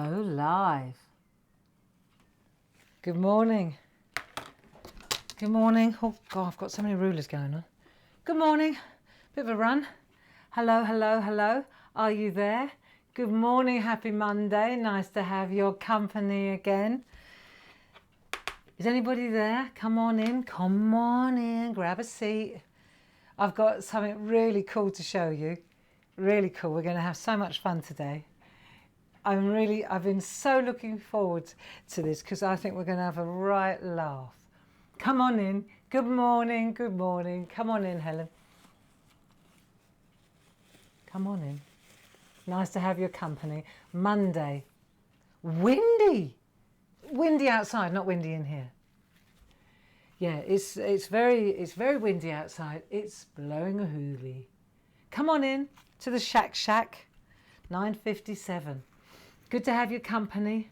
Go live. Good morning. Good morning. Oh God, I've got so many rulers going on. Good morning. Bit of a run. Hello, hello, hello. Are you there? Good morning. Happy Monday. Nice to have your company again. Is anybody there? Come on in. Come on in. Grab a seat. I've got something really cool to show you. Really cool. We're going to have so much fun today. I've been so looking forward to this because I think we're going to have a right laugh. Come on in. Good morning. Good morning. Come on in, Helen. Come on in. Nice to have your company. Monday. Windy. Windy outside, not windy in here. Yeah, it's very windy outside. It's blowing a hoolie. Come on in to the SHAC. 9:57. Good to have your company.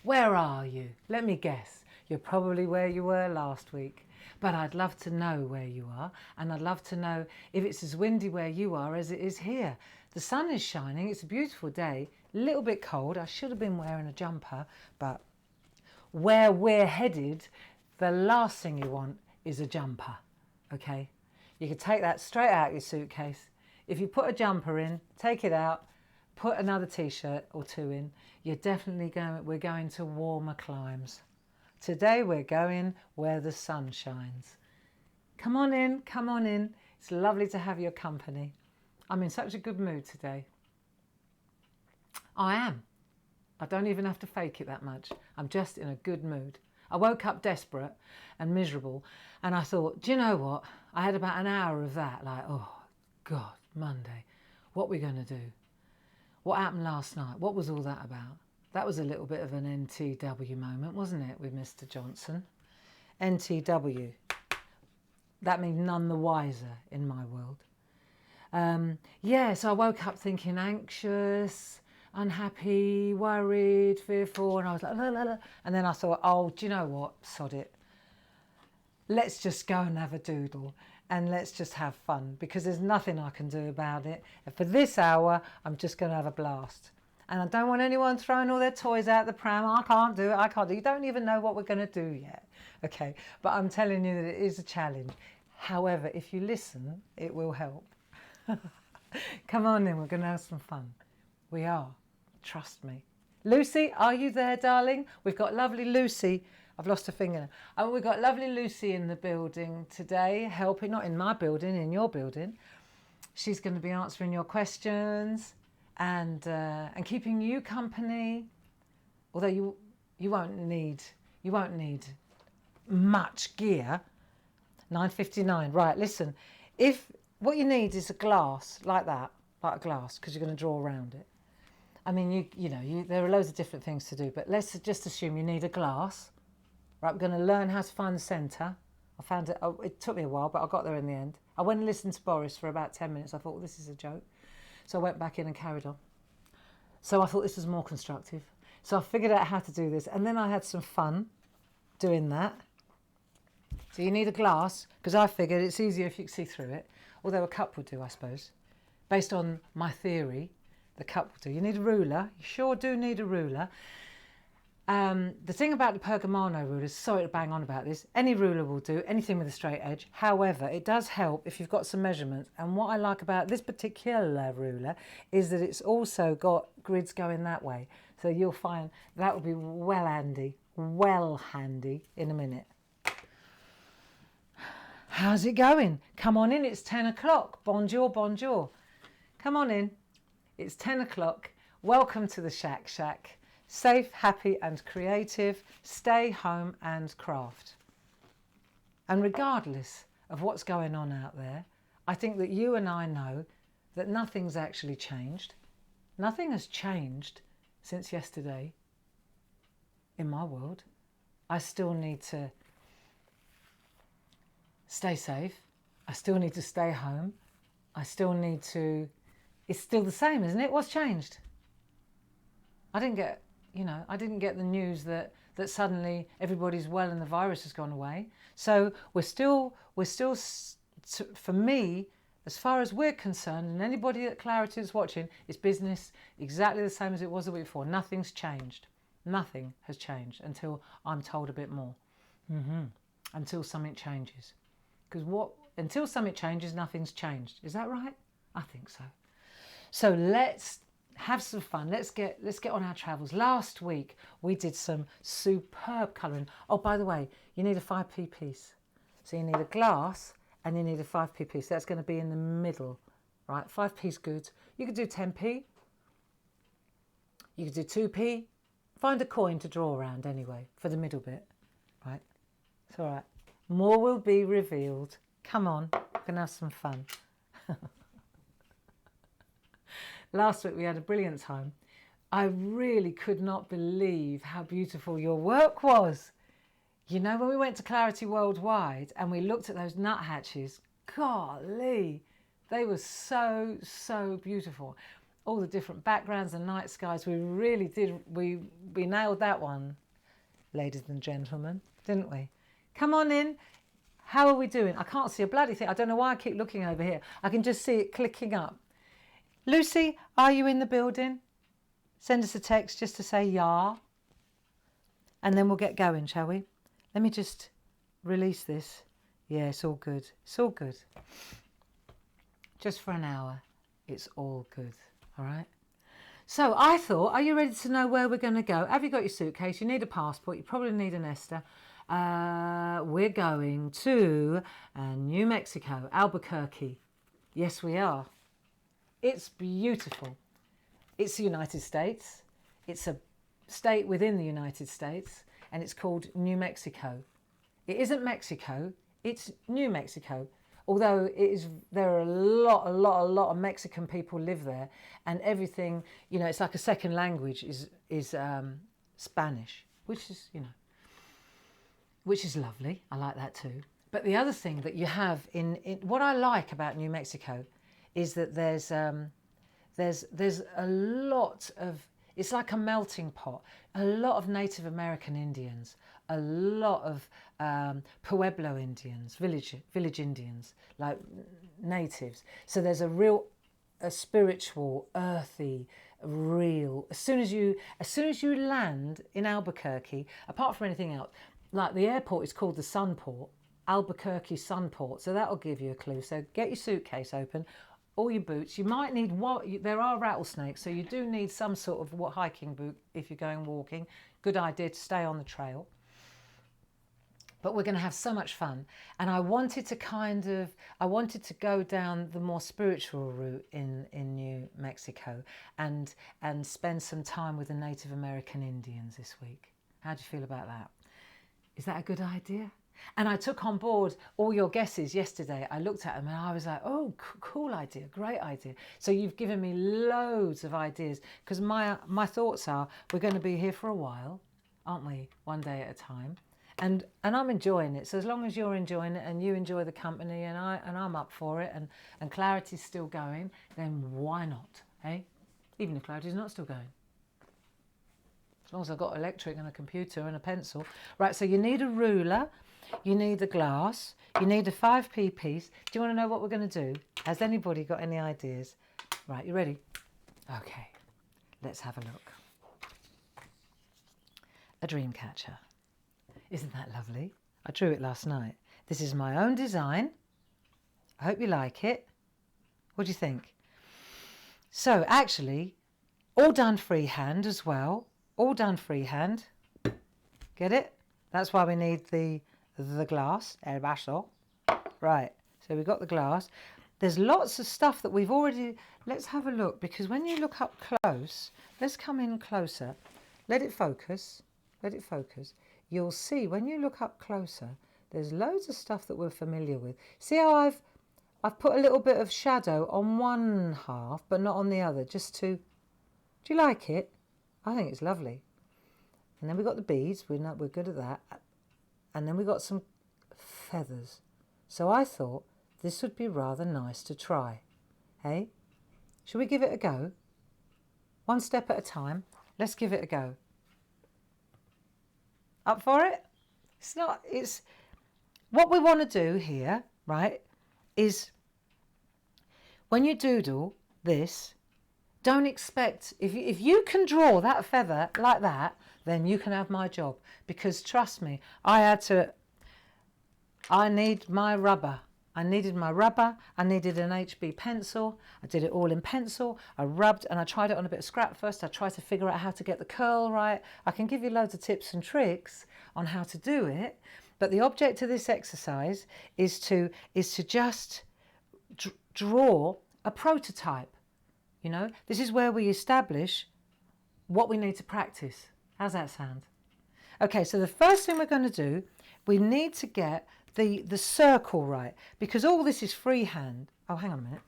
Where are you? Let me guess. You're probably where you were last week. But I'd love to know where you are, and I'd love to know if it's as windy where you are as it is here. The sun is shining. It's a beautiful day. A little bit cold. I should have been wearing a jumper, but where we're headed, the last thing you want is a jumper, okay? You can take that straight out your suitcase. If you put a jumper in, take it out, put another t-shirt or two in, we're going to warmer climes. Today we're going where the sun shines. Come on in, come on in. It's lovely to have your company. I'm in such a good mood today. I am. I don't even have to fake it that much. I'm just in a good mood. I woke up desperate and miserable and I thought, do you know what? I had about an hour of that, like, oh God, Monday, what are we going to do? What happened last night? What was all that about? That was a little bit of an NTW moment, wasn't it, with Mr. Johnson? NTW. That means none the wiser in my world. Yeah, so I woke up thinking anxious, unhappy, worried, fearful, and I was like, la, la, la. And then I thought, oh, do you know what? Sod it. Let's just go and have a doodle and let's just have fun because there's nothing I can do about it. And for this hour, I'm just going to have a blast. And I don't want anyone throwing all their toys out the pram. I can't do it. I can't do it. You don't even know what we're going to do yet. Okay, but I'm telling you that it is a challenge. However, if you listen, it will help. Come on in, we're going to have some fun. We are. Trust me. Lucy, are you there, darling? We've got lovely Lucy. I've lost a finger. Oh, we've got lovely Lucy in the building today, helping, not in my building, in your building. She's going to be answering your questions and keeping you company. Although you won't need much gear. 9:59. Right, listen. If what you need is a glass like that, like a glass, because you're going to draw around it. I mean, there are loads of different things to do, but let's just assume you need a glass. Right, we're going to learn how to find the centre. I found it, it took me a while, but I got there in the end. I went and listened to Boris for about 10 minutes. I thought, well, this is a joke. So I went back in and carried on. So I thought this was more constructive. So I figured out how to do this. And then I had some fun doing that. So you need a glass, because I figured it's easier if you can see through it. Although a cup would do, I suppose. Based on my theory, the cup would do. You need a ruler. You sure do need a ruler. The thing about the Pergamano rulers, sorry to bang on about this, any ruler will do, anything with a straight edge. However, it does help if you've got some measurements. And what I like about this particular ruler is that it's also got grids going that way. So you'll find that will be well handy in a minute. How's it going? Come on in, it's 10 o'clock. Bonjour, bonjour. Come on in. It's 10 o'clock. Welcome to the SHAC. Safe, happy and creative. Stay home and craft. And regardless of what's going on out there, I think that you and I know that nothing's actually changed. Nothing has changed since yesterday in my world. I still need to stay safe. I still need to stay home. I still need to... It's still the same, isn't it? What's changed? I didn't get the news that suddenly everybody's well and the virus has gone away. So we're still, for me, As far as we're concerned, and anybody at Clarity that's watching, it's business exactly the same as it was the week before. Nothing's changed. Nothing has changed until I'm told a bit more. Until something changes. Because until something changes, nothing's changed. Is that right? I think so. So let's have some fun. Let's get on our travels. Last week we did some superb colouring. Oh, by the way, you need a 5p piece. So you need a glass and you need a 5p piece. That's going to be in the middle, right? 5p's good. You could do 10p. You could do 2p. Find a coin to draw around anyway for the middle bit, right? It's all right. More will be revealed. Come on, we're going to have some fun. Last week we had a brilliant time. I really could not believe how beautiful your work was. You know, when we went to Clarity Worldwide and we looked at those nuthatches, golly, they were so, so beautiful. All the different backgrounds and night skies, we really did, we nailed that one, ladies and gentlemen, didn't we? Come on in. How are we doing? I can't see a bloody thing. I don't know why I keep looking over here. I can just see it clicking up. Lucy, are you in the building? Send us a text just to say yeah. And then we'll get going, shall we? Let me just release this. Yeah, it's all good. It's all good. Just for an hour. It's all good. All right? So I thought, are you ready to know where we're going to go? Have you got your suitcase? You need a passport. You probably need an Esther. We're going to New Mexico, Albuquerque. Yes, we are. It's beautiful. It's the United States. It's a state within the United States, and it's called New Mexico. It isn't Mexico, it's New Mexico. Although there are a lot of Mexican people live there, and everything, you know, it's like a second language is Spanish, which is, you know, which is lovely. I like that too. But the other thing that you have in what I like about New Mexico is that there's a lot of, it's like a melting pot, a lot of Native American Indians, a lot of Pueblo Indians, village Indians, like natives. So there's a spiritual, earthy, real. As soon as you land in Albuquerque, apart from anything else, like the airport is called the Sunport, Albuquerque Sunport. So that'll give you a clue. So get your suitcase open. All your boots. You might need there are rattlesnakes, so you do need some sort of hiking boot if you're going walking. Good idea to stay on the trail. But we're going to have so much fun, and I wanted to go down the more spiritual route in New Mexico and spend some time with the Native American Indians this week. How do you feel about that? Is that a good idea? And I took on board all your guesses yesterday. I looked at them and I was like, oh, cool idea, great idea. So you've given me loads of ideas, because my thoughts are we're going to be here for a while, aren't we? One day at a time. And I'm enjoying it. So as long as you're enjoying it and you enjoy the company and I'm up for it and Clarity's still going, then why not? Hey? Even if Clarity's not still going. As long as I've got electric and a computer and a pencil. Right, so you need a ruler. You need a glass, you need a 5p piece. Do you want to know what we're going to do? Has anybody got any ideas? Right, you ready? Okay, let's have a look. A Dreamcatcher. Isn't that lovely? I drew it last night. This is my own design. I hope you like it. What do you think? So actually, all done freehand as well. All done freehand. Get it? That's why we need the glass, el vaso. Right, so we've got the glass. There's lots of stuff that we've already, let's have a look, because when you look up close, let's come in closer. Let it focus, You'll see when you look up closer, there's loads of stuff that we're familiar with. See how I've put a little bit of shadow on one half, but not on the other, just to, do you like it? I think it's lovely. And then we've got the beads, we're good at that. And then we got some feathers. So I thought this would be rather nice to try. Hey? Shall we give it a go? One step at a time. Let's give it a go. Up for it? It's what we want to do here, right, is when you doodle this, don't expect, if you can draw that feather like that, then you can have my job. Because trust me, I need my rubber. I needed my rubber, I needed an HB pencil, I did it all in pencil, I rubbed and I tried it on a bit of scrap first, I tried to figure out how to get the curl right. I can give you loads of tips and tricks on how to do it, but the object of this exercise is to just draw a prototype. You know, this is where we establish what we need to practice. How's that sound? Okay, so the first thing we're going to do, we need to get the circle right, because all this is freehand. Oh, hang on a minute.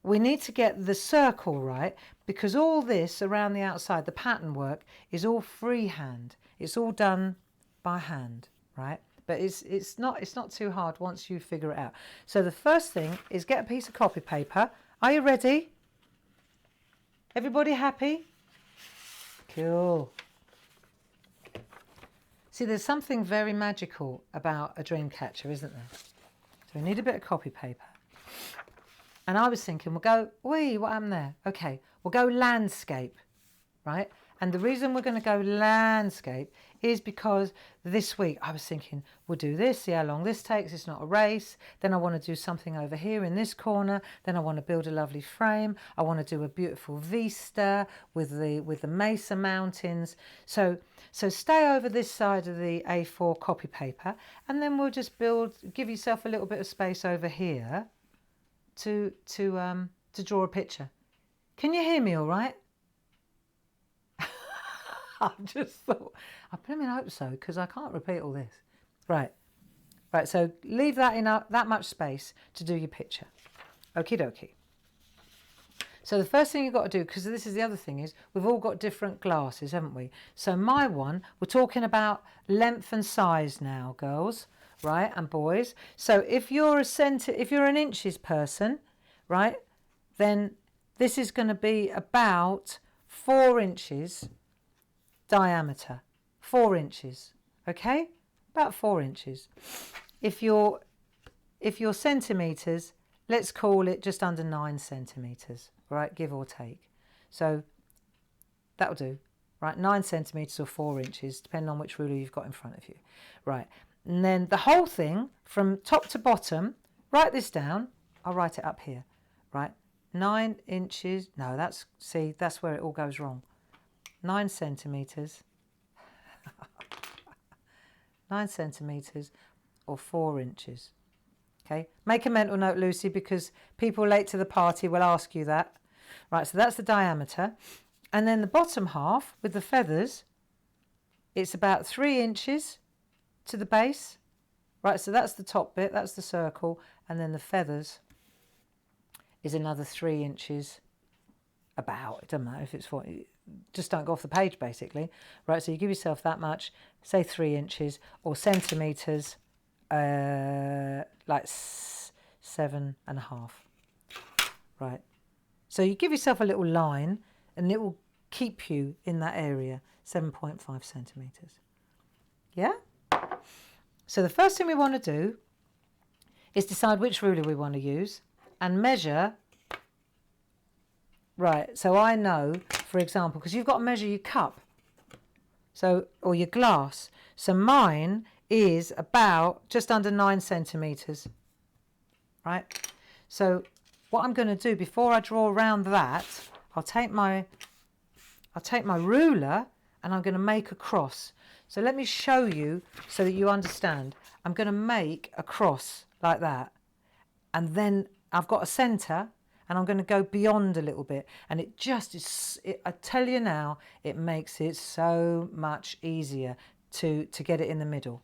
We need to get the circle right, because all this around the outside, the pattern work, is all freehand. It's all done by hand, right? But it's not too hard once you figure it out. So the first thing is get a piece of copy paper. Are you ready? Everybody happy? Cool. See, there's something very magical about a Dreamcatcher, isn't there? So we need a bit of copy paper. And I was thinking, we'll go, wee, what happened there? Okay, we'll go landscape, right? And the reason we're going to go landscape is because this week I was thinking, we'll do this, see how long this takes, it's not a race. Then I want to do something over here in this corner. Then I want to build a lovely frame. I want to do a beautiful vista with the Mesa Mountains. So stay over this side of the A4 copy paper, and then we'll just give yourself a little bit of space over here to draw a picture. Can you hear me all right? I just thought, I blooming hope so, because I can't repeat all this. Right, so leave that in that much space to do your picture. Okie dokie. So the first thing you've got to do, because this is the other thing, is we've all got different glasses, haven't we? So my one, we're talking about length and size now, girls, right, and boys. So if you're an inches person, right, then this is going to be about 4 inches diameter. 4 inches, okay? About 4 inches. If you're centimetres, let's call it just under 9 centimetres, right, give or take. So that'll do, right, 9 centimetres or 4 inches, depending on which ruler you've got in front of you, right. And then the whole thing from top to bottom, write this down. I'll write it up here, right, 9 inches. No, that's where it all goes wrong. 9 centimetres, 9 centimetres or 4 inches. Okay, make a mental note, Lucy, because people late to the party will ask you that. Right, so that's the diameter. And then the bottom half with the feathers, it's about 3 inches to the base. Right, so that's the top bit, that's the circle. And then the feathers is another 3 inches about. It doesn't matter if it's 4. Just don't go off the page, basically. Right, so you give yourself that much, say 3 inches or centimetres, like 7.5. Right, so you give yourself a little line and it will keep you in that area, 7.5 centimetres. Yeah? So the first thing we want to do is decide which ruler we want to use and measure. Right, so I know, for example, because you've got to measure your cup, so, or your glass. So mine is about just under 9 centimetres, right? So what I'm going to do before I draw around that, I'll take my ruler and I'm going to make a cross. So let me show you so that you understand. I'm going to make a cross like that, and then I've got a centre. And I'm going to go beyond a little bit. And it just is, I tell you now, it makes it so much easier to get it in the middle.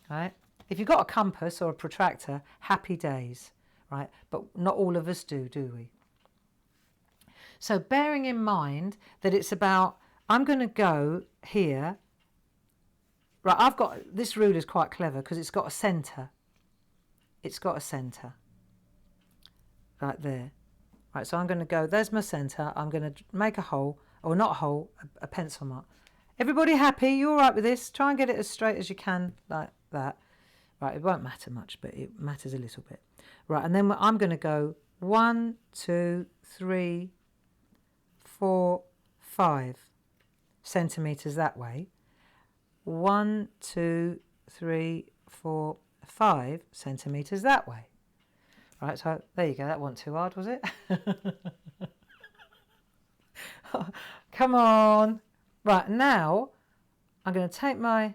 Right? If you've got a compass or a protractor, happy days. Right? But not all of us do we? So bearing in mind that it's about, I'm going to go here. Right, I've got, this ruler is quite clever because it's got a centre. It's got a centre. Right there. Right, so I'm going to go, there's my centre, I'm going to make a hole, or not a hole, a pencil mark. Everybody happy? You all right with this? Try and get it as straight as you can, like that. Right, it won't matter much, but it matters a little bit. Right, and then I'm going to go 1, 2, 3, 4, 5 centimetres that way. 1, 2, 3, 4, 5 centimetres that way. Right, so there you go. That wasn't too hard, was it? Come on. Right, now I'm going to take my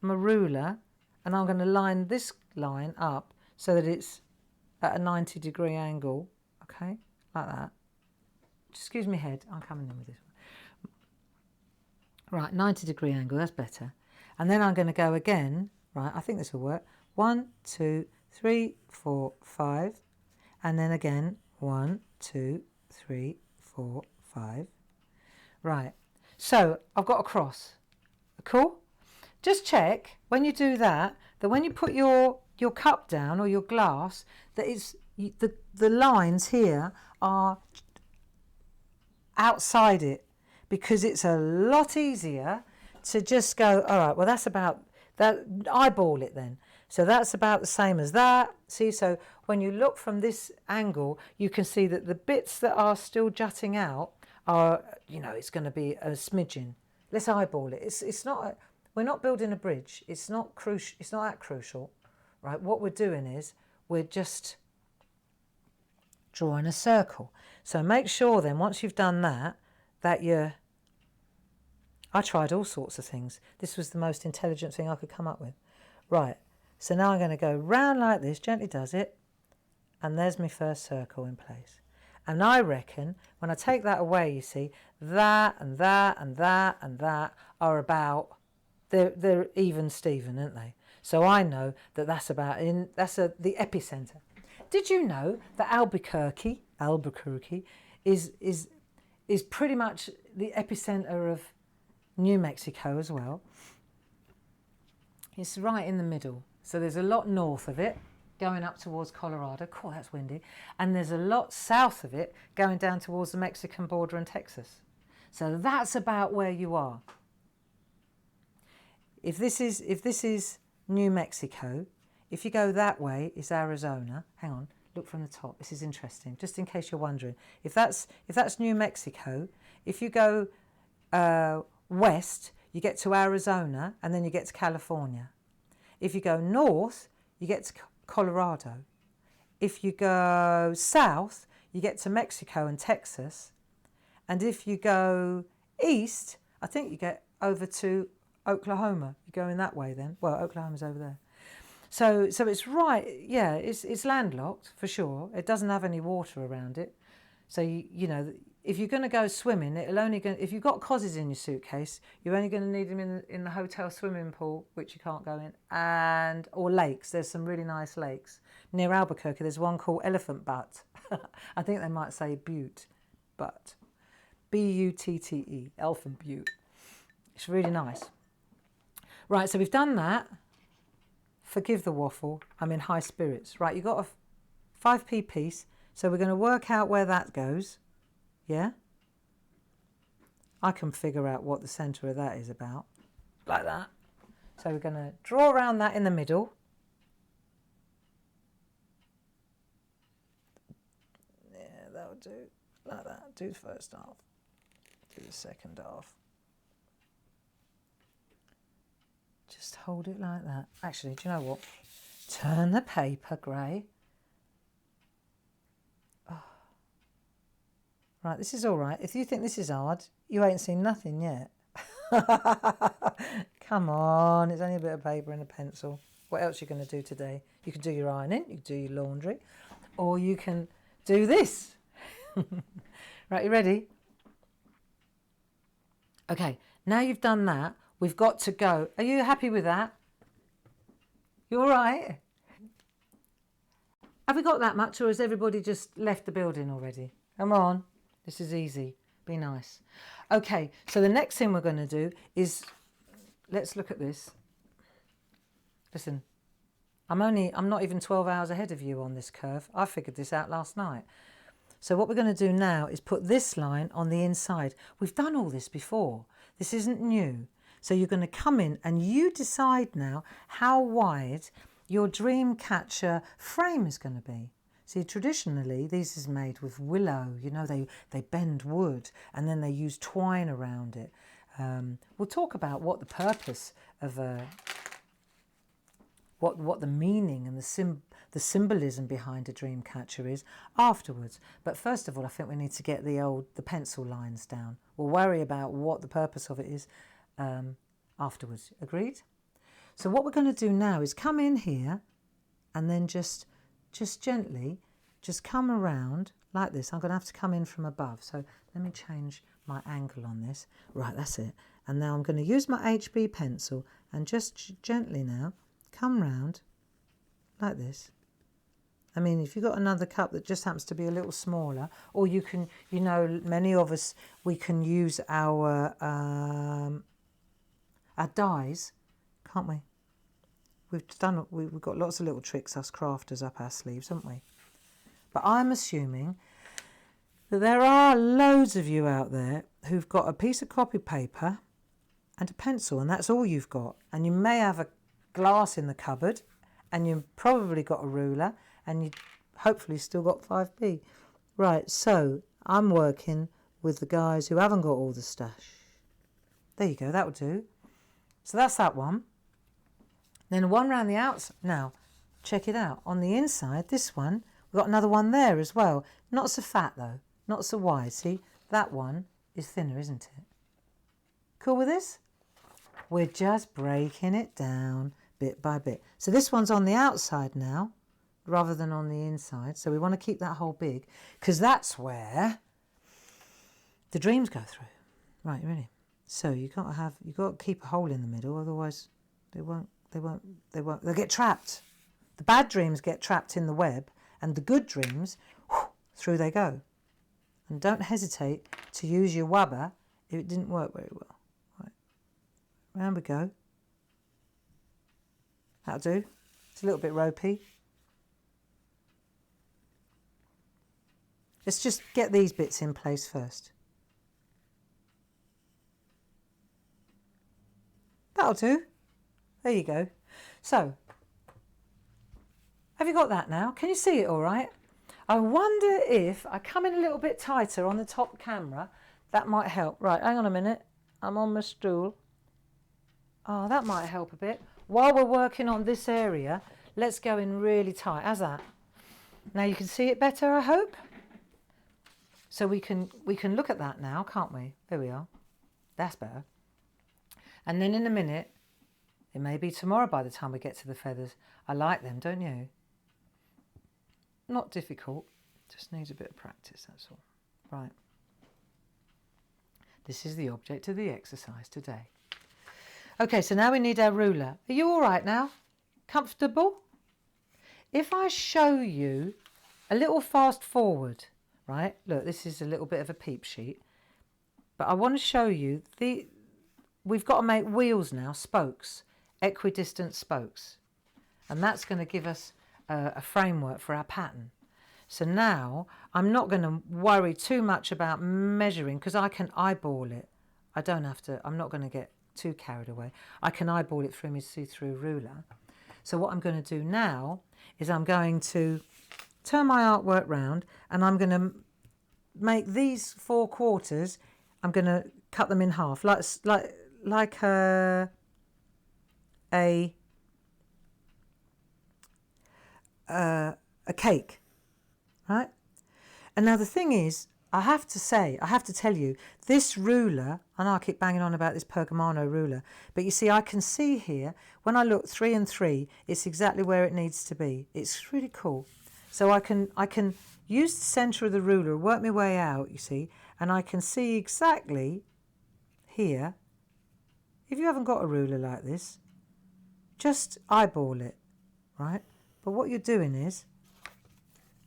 ruler and I'm going to line this line up so that it's at a 90-degree angle. Okay, like that. Excuse me head, I'm coming in with this one. Right, 90-degree angle, that's better. And then I'm going to go again. Right, I think this will work. 1, 2, 3, 4, 5. And then again, 1, 2, 3, 4, 5. Right, so I've got a cross. Cool? Just check when you do that, that when you put your cup down or your glass, that it's the lines here are outside it, because it's a lot easier to just go, all right, well, that's about that, eyeball it then. So that's about the same as that. See, so when you look from this angle, you can see that the bits that are still jutting out are, you know, it's going to be a smidgen. Let's eyeball it. It's not, we're not building a bridge. It's not crucial. It's not that crucial, right? What we're doing is we're just drawing a circle. So make sure then, once you've done that, that you're, I tried all sorts of things. This was the most intelligent thing I could come up with. Right, so now I'm going to go round like this, gently does it, and there's my first circle in place. And I reckon when I take that away, you see, that and that and that and that are about, they're even Steven, aren't they? So I know that that's about, the epicenter. Did you know that Albuquerque is pretty much the epicenter of New Mexico as well? It's right in the middle. So there's a lot north of it going up towards Colorado. Cool, that's windy. And there's a lot south of it going down towards the Mexican border and Texas. So that's about where you are. If this is New Mexico, if you go that way is Arizona. Hang on, look from the top. This is interesting, just in case you're wondering. If that's New Mexico, if you go west, you get to Arizona, and then you get to California. If you go north, you get to Colorado. If you go south, you get to Mexico and Texas. And if you go east, I think you get over to Oklahoma. You're going that way then. Well, Oklahoma's over there. So it's right, yeah, it's landlocked for sure. It doesn't have any water around it. So, you know, if you're going to go swimming, if you've got cozzies in your suitcase, you're only going to need them in the hotel swimming pool, which you can't go in, or lakes. There's some really nice lakes. Near Albuquerque, there's one called Elephant Butte. I think they might say Butte, but B-U-T-T-E, Elephant Butte. It's really nice. Right, so we've done that. Forgive the waffle, I'm in high spirits. Right, you've got a 5p piece, so we're going to work out where that goes. Yeah? I can figure out what the centre of that is about. Like that. So we're going to draw around that in the middle. Yeah, that'll do. Like that. Do the first half. Do the second half. Just hold it like that. Actually, do you know what? Turn the paper grey. Oh. Right, this is all right. If you think this is hard, you ain't seen nothing yet. Come on, it's only a bit of paper and a pencil. What else are you going to do today? You can do your ironing, you can do your laundry, or you can do this. Right, you ready? Okay, now you've done that, we've got to go. Are you happy with that? You all right? Have we got that much, or has everybody just left the building already? Come on, this is easy. Be nice. Okay, so the next thing we're going to do is, let's look at this. Listen, I'm not even 12 hours ahead of you on this curve. I figured this out last night. So what we're going to do now is put this line on the inside. We've done all this before. This isn't new. So you're going to come in and you decide now how wide your Dreamcatcher frame is going to be. See, traditionally, these is made with willow. You know, they bend wood and then they use twine around it. We'll talk about what the purpose of what the meaning and the symbolism behind a Dreamcatcher is afterwards. But first of all, I think we need to get the pencil lines down. We'll worry about what the purpose of it is afterwards. Agreed? So what we're going to do now is come in here and then just gently just come around like this. I'm going to have to come in from above. So let me change my angle on this. Right, that's it. And now I'm going to use my HB pencil and just gently now come round like this. I mean, if you've got another cup that just happens to be a little smaller, or you can, you know, many of us, we can use our dies, can't we? We've got lots of little tricks, us crafters, up our sleeves, haven't we? But I'm assuming that there are loads of you out there who've got a piece of copy paper and a pencil, and that's all you've got. And you may have a glass in the cupboard, and you've probably got a ruler, and you hopefully still got 5B. Right, so I'm working with the guys who haven't got all the stash. There you go, that'll do. So that's that one. Then one round the outside. Now, check it out. On the inside, this one, we've got another one there as well. Not so fat though, not so wide. See, that one is thinner, isn't it? Cool with this? We're just breaking it down bit by bit. So this one's on the outside now, rather than on the inside. So we want to keep that hole big, because that's where the dreams go through. Right, you ready? So you've got to keep a hole in the middle, otherwise they'll get trapped. The bad dreams get trapped in the web, and the good dreams, whoosh, through they go. And don't hesitate to use your wubber if it didn't work very well. Right, round we go. That'll do. It's a little bit ropey. Let's just get these bits in place first. That'll do. There you go. So, have you got that now? Can you see it all right? I wonder if I come in a little bit tighter on the top camera, that might help. Right, hang on a minute. I'm on my stool. Oh, that might help a bit. While we're working on this area, let's go in really tight. How's that? Now you can see it better, I hope. So we can look at that now, can't we? There we are. That's better. And then in a minute, it may be tomorrow by the time we get to the feathers. I like them, don't you? Not difficult, just needs a bit of practice, that's all. Right. This is the object of the exercise today. Okay, so now we need our ruler. Are you all right now? Comfortable? If I show you a little fast forward, right? Look, this is a little bit of a peep sheet. But I want to show you, we've got to make wheels now, spokes, equidistant spokes. And that's going to give us a framework for our pattern. So now I'm not going to worry too much about measuring, because I can eyeball it. I don't have to, I'm not going to get too carried away. I can eyeball it through my see-through ruler. So what I'm going to do now is I'm going to turn my artwork round, and I'm going to make these 4 quarters, I'm going to cut them in half, like a cake, right? And now the thing is, I have to tell you, this ruler, I know I keep banging on about this Pergamano ruler, but you see, I can see here, when I look 3 and 3, it's exactly where it needs to be. It's really cool. So I can use the centre of the ruler, work my way out, you see, and I can see exactly here. If you haven't got a ruler like this, just eyeball it, right? But what you're doing is,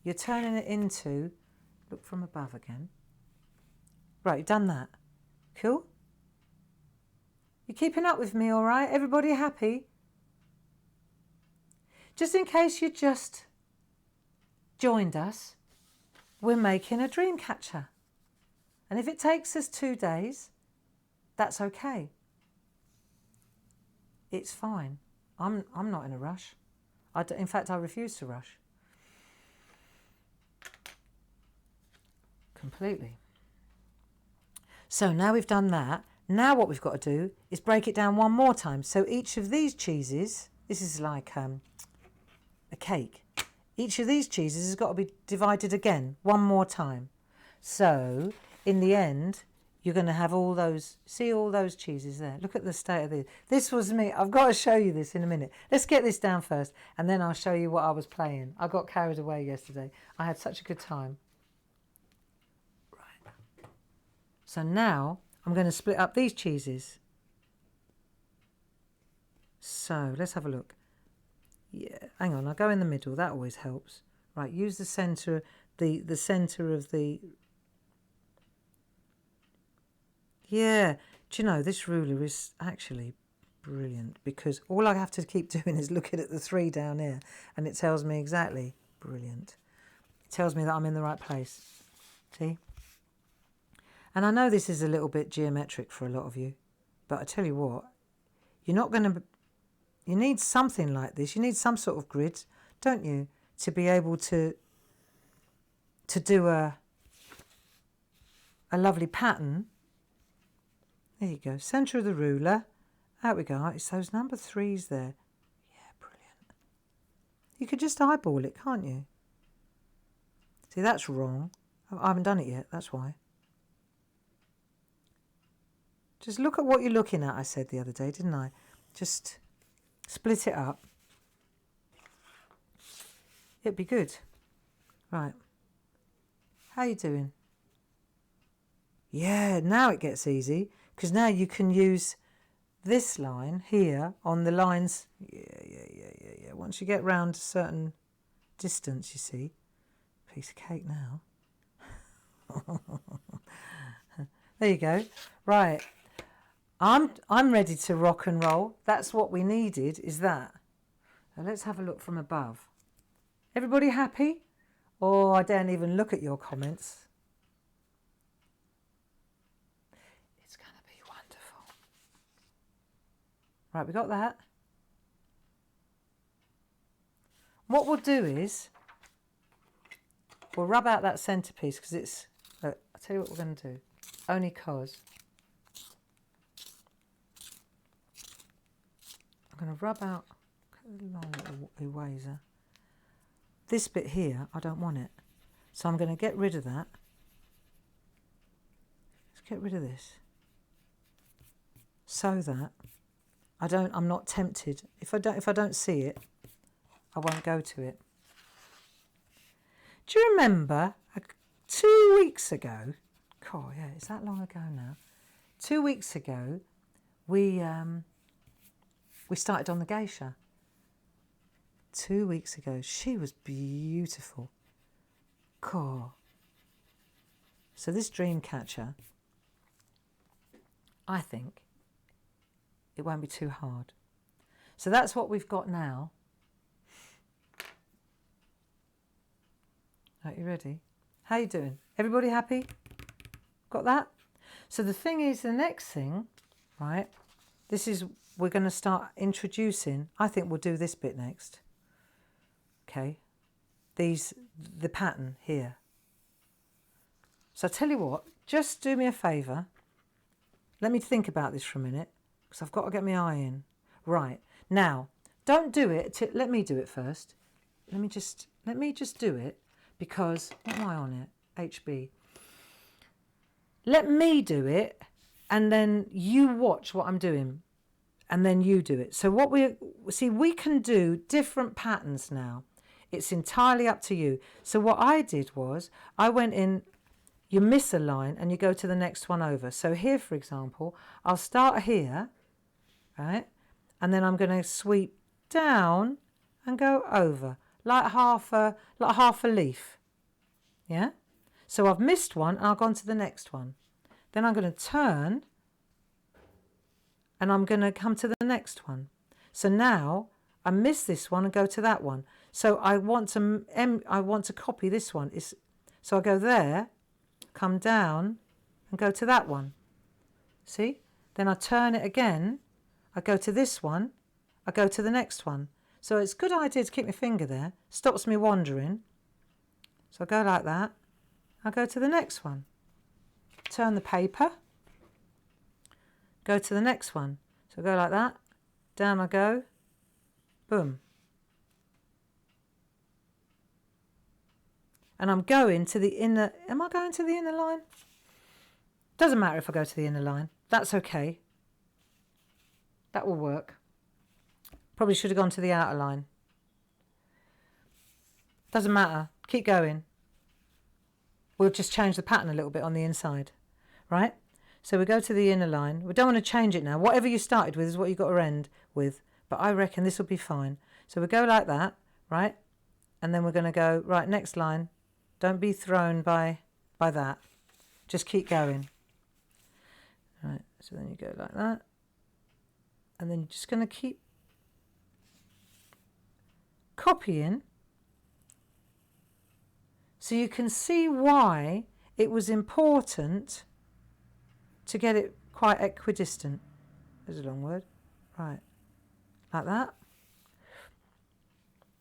you're turning it into, look from above again. Right, you've done that. Cool? You keeping up with me all right? Everybody happy? Just in case you just joined us, we're making a Dreamcatcher. And if it takes us 2 days, that's okay. It's fine. I'm not in a rush. In fact, I refuse to rush. Completely. So now we've done that. Now what we've got to do is break it down one more time. So each of these cheeses, this is like a cake. Each of these cheeses has got to be divided again one more time. So in the end, you're going to have all those, see all those cheeses there. Look at the state of this. This was me. I've got to show you this in a minute. Let's get this down first and then I'll show you what I was playing. I got carried away yesterday. I had such a good time. Right. So now I'm going to split up these cheeses. So let's have a look. Yeah, hang on, I'll go in the middle. That always helps. Right, use the centre, the centre of the... Yeah, do you know, this ruler is actually brilliant because all I have to keep doing is looking at the 3 down here and it tells me exactly. Brilliant. It tells me that I'm in the right place. See? And I know this is a little bit geometric for a lot of you, but I tell you what, you're not going to... You need something like this. You need some sort of grid, don't you, to be able to do a lovely pattern. There you go. Centre of the ruler. Out we go. It's those number 3s there. Yeah, brilliant. You could just eyeball it, can't you? See, that's wrong. I haven't done it yet. That's why. Just look at what you're looking at, I said the other day, didn't I? Just... split it up. It'd be good. Right. How you doing? Yeah, now it gets easy because now you can use this line here on the lines. Yeah. Once you get round a certain distance, you see. Piece of cake now. There you go. Right. I'm ready to rock and roll. That's what we needed, is that. Now let's have a look from above. Everybody happy? Oh, I daren't even look at your comments. It's going to be wonderful. Right, we got that. What we'll do is, we'll rub out that centrepiece because it's, look, I'll tell you what we're going to do. Only cause. I'm going to rub out a long little eraser. This bit here, I don't want it. So I'm going to get rid of that. Let's get rid of this. So that I'm not tempted. If I don't see it, I won't go to it. Do you remember 2 weeks ago? God, yeah, it's that long ago now. 2 weeks ago, we started on the geisha. 2 weeks ago. She was beautiful. God. So this Dreamcatcher, I think it won't be too hard. So that's what we've got now. Are you ready? How you doing? Everybody happy? Got that? So the thing is, the next thing, right, this is, we're going to start introducing, I think we'll do this bit next. Okay, the pattern here. So I tell you what, just do me a favour. Let me think about this for a minute, because I've got to get my eye in. Right, now, don't do it, let me do it first. Let me just do it, because, what am I on it? HB. Let me do it, and then you watch what I'm doing, and then you do it. So what we can do different patterns now. It's entirely up to you. So what I did was, I went in, you miss a line, and you go to the next one over. So here, for example, I'll start here, right? And then I'm going to sweep down and go over, like half a leaf. Yeah? So I've missed one, and I've gone to the next one. Then I'm going to turn, and I'm going to come to the next one. So now I miss this one and go to that one. So I want to copy this one. So I go there, come down, and go to that one. See? Then I turn it again. I go to this one, I go to the next one. So it's a good idea to keep my finger there. Stops me wandering. So I go like that. I go to the next one. Turn the paper. Go to the next one. So I go like that. Down I go. Boom. And I'm going to the inner... Am I going to the inner line? Doesn't matter if I go to the inner line. That's okay. That will work. Probably should have gone to the outer line. Doesn't matter. Keep going. We'll just change the pattern a little bit on the inside. Right? So we go to the inner line. We don't want to change it now. Whatever you started with is what you've got to end with. But I reckon this will be fine. So we go like that. Right? And then we're going to go, right, next line. Don't be thrown by that. Just keep going. Right, so then you go like that. And then you're just going to keep copying. So you can see why it was important to get it quite equidistant. There's a long word. Right, like that.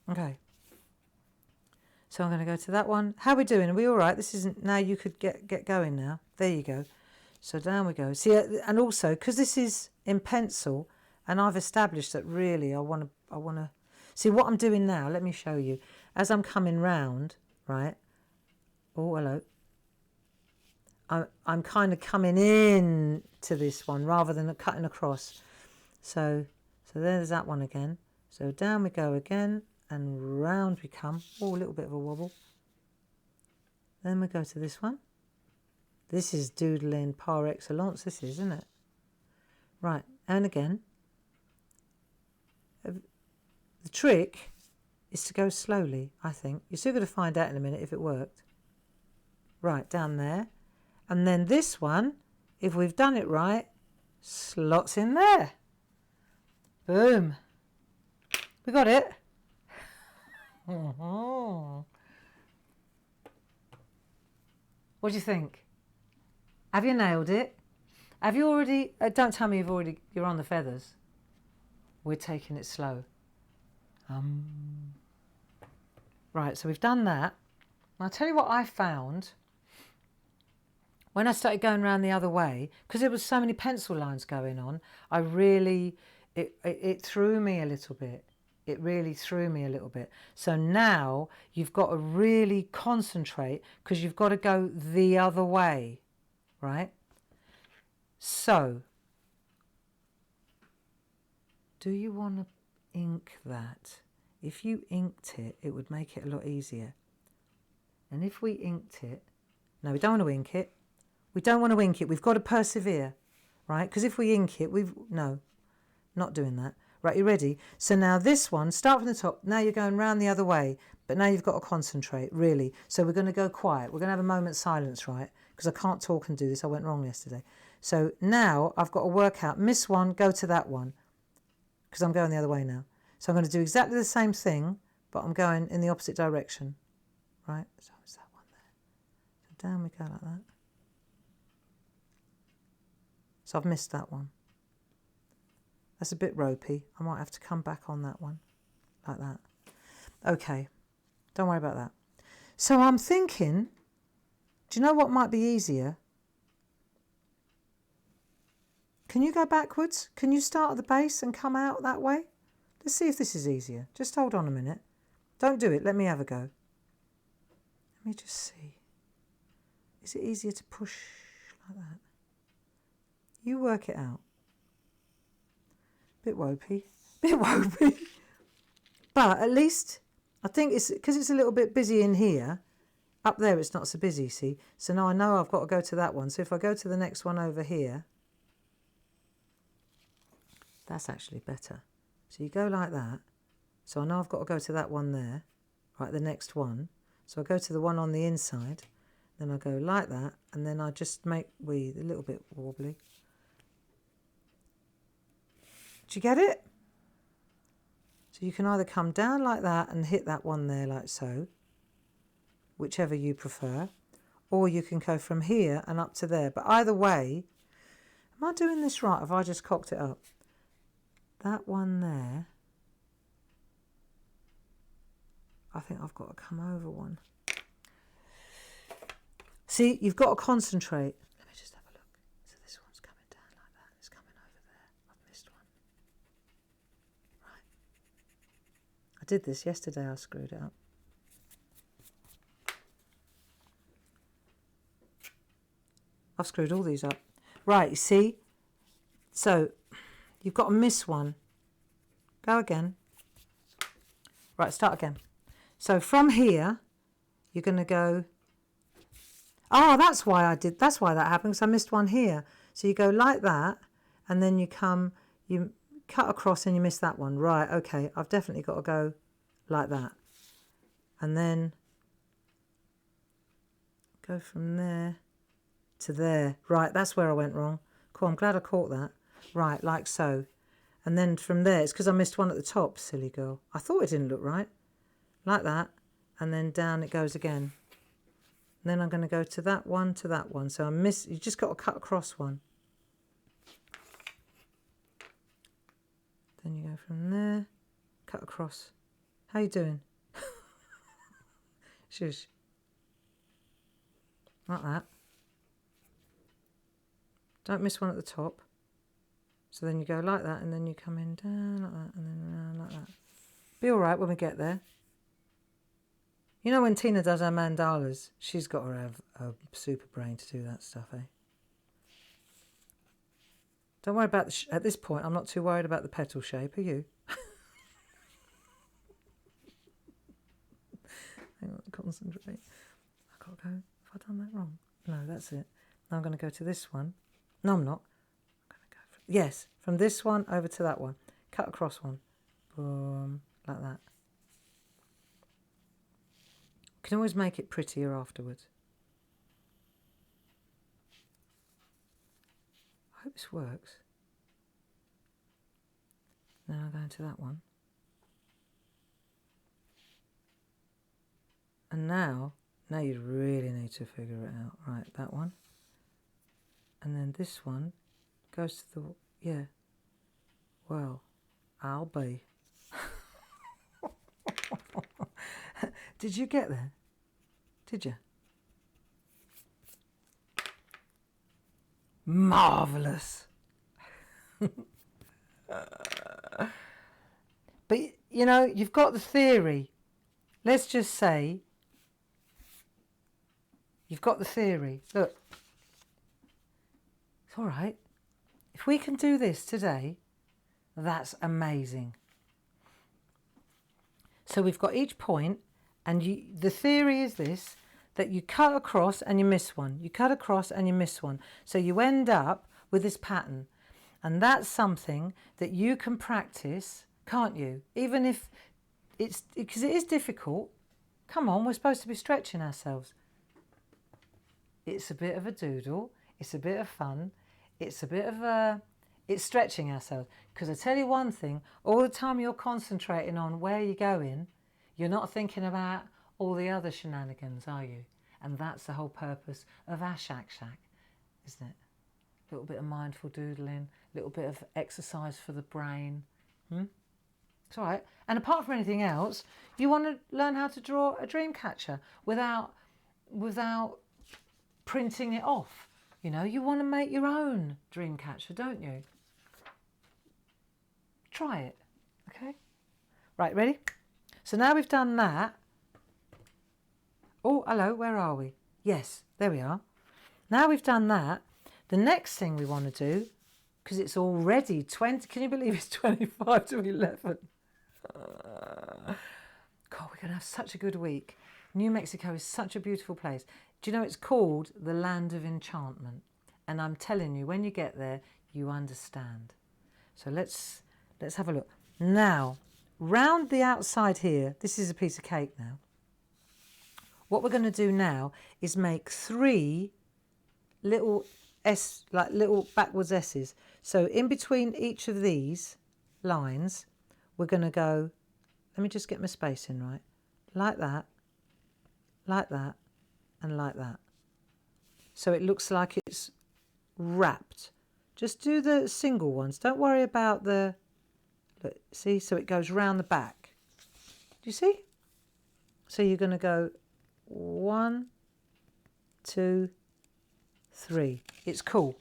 Okay. So I'm going to go to that one. How are we doing? Are we all right? This isn't... Now you could get going now. There you go. So down we go. See, and also, because this is in pencil, and I've established that really I want to... See, what I'm doing now, let me show you. As I'm coming round, right? Oh, hello. I'm kind of coming in to this one rather than cutting across. So there's that one again. So down we go again. And round we come. Oh, a little bit of a wobble. Then we go to this one. This is doodling par excellence, this is, isn't it? Right, and again. The trick is to go slowly, I think. You're still going to find out in a minute if it worked. Right, down there. And then this one, if we've done it right, slots in there. Boom. We got it. What do you think? Have you nailed it? Have you already... don't tell me you're on the feathers. We're taking it slow. Right, so we've done that. I'll tell you what I found when I started going around the other way, because there was so many pencil lines going on, I really... It threw me a little bit. It really threw me a little bit. So now you've got to really concentrate because you've got to go the other way, right? So, do you want to ink that? If you inked it, it would make it a lot easier. And if we inked it, no, we don't want to ink it. We don't want to ink it. We've got to persevere, right? Because if we ink it, no, not doing that. Right, you ready? So now this one, start from the top. Now you're going round the other way, but now you've got to concentrate, really. So we're going to go quiet. We're going to have a moment's silence, right? Because I can't talk and do this. I went wrong yesterday. So now I've got to work out, miss one, go to that one. Because I'm going the other way now. So I'm going to do exactly the same thing, but I'm going in the opposite direction. Right? So it's that one there. So down we go like that. So I've missed that one. That's a bit ropey. I might have to come back on that one. Like that. Okay. Don't worry about that. So I'm thinking, do you know what might be easier? Can you go backwards? Can you start at the base and come out that way? Let's see if this is easier. Just hold on a minute. Don't do it. Let me have a go. Let me just see. Is it easier to push like that? You work it out. Bit wopey. But at least, I think it's because it's a little bit busy in here. Up there it's not so busy, see? So now I know I've got to go to that one. So if I go to the next one over here, that's actually better. So you go like that. So I know I've got to go to that one there. Right, the next one. So I go to the one on the inside. Then I go like that. And then I just make a little bit wobbly. Do you get it? So you can either come down like that and hit that one there like so, whichever you prefer, or you can go from here and up to there. But either way, am I doing this right? Have I just cocked it up? That one there, I think I've got to come over one. See, you've got to concentrate. Let me just have a look. So this one's coming down like that. It's coming over there. I've missed one. Right. I did this yesterday. I screwed it up. I've screwed all these up. Right, you see? So you've got to miss one. Go again. Right, start again. So from here, you're going to go... Oh, that's why that happened, because I missed one here. So you go like that, and then you cut across and you miss that one. Right, okay, I've definitely got to go like that. And then go from there to there. Right, that's where I went wrong. Cool, I'm glad I caught that. Right, like so. And then from there, it's because I missed one at the top, silly girl. I thought it didn't look right. Like that, and then down it goes again. And then I'm going to go to that one, to that one. So you just got to cut across one. Then you go from there, cut across. How you doing? Shush. Like that. Don't miss one at the top. So then you go like that, and then you come in down like that, and then around like that. Be all right when we get there. You know when Tina does her mandalas, she's got to have a super brain to do that stuff, eh? Don't worry about at this point, I'm not too worried about the petal shape, are you? Hang on, concentrate. I've got to go. Have I done that wrong? No, that's it. Now I'm going to go to this one. No, I'm not. I'm going to go yes, from this one over to that one. Cut across one. Boom, like that. Can always make it prettier afterwards. I hope this works. Then I'll go into that one. And now you really need to figure it out. Right, that one. And then this one goes to the, yeah. Well, I'll be. Did you get there? Did you? Marvellous. But, you know, you've got the theory. Let's just say you've got the theory. Look. It's all right. If we can do this today, that's amazing. So we've got each point, and the theory is this, that you cut across and you miss one. You cut across and you miss one. So you end up with this pattern. And that's something that you can practice, can't you? Even if because it is difficult. Come on, we're supposed to be stretching ourselves. It's a bit of a doodle. It's a bit of fun. It's a bit of it's stretching ourselves. Because I tell you one thing, all the time you're concentrating on where you're going, you're not thinking about all the other shenanigans, are you? And that's the whole purpose of our SHAC, isn't it? A little bit of mindful doodling, a little bit of exercise for the brain. It's all right. And apart from anything else, you want to learn how to draw a Dreamcatcher without printing it off. You know, you want to make your own Dreamcatcher, don't you? Try it, okay? Right, ready? So now we've done that. Oh, hello, where are we? Yes, there we are. Now we've done that. The next thing we want to do, because it's already 20, can you believe it's 25 to 11? God, we're going to have such a good week. New Mexico is such a beautiful place. Do you know it's called the Land of Enchantment? And I'm telling you, when you get there, you understand. So let's have a look. Now, round the outside here, this is a piece of cake now. What we're going to do now is make 3 little little backwards S's. So in between each of these lines, we're going to go, let me just get my spacing right, like that, and like that. So it looks like it's wrapped. Just do the single ones. Don't worry about the, look, see, so it goes round the back. Do you see? So you're going to go 1, 2, 3. It's cool.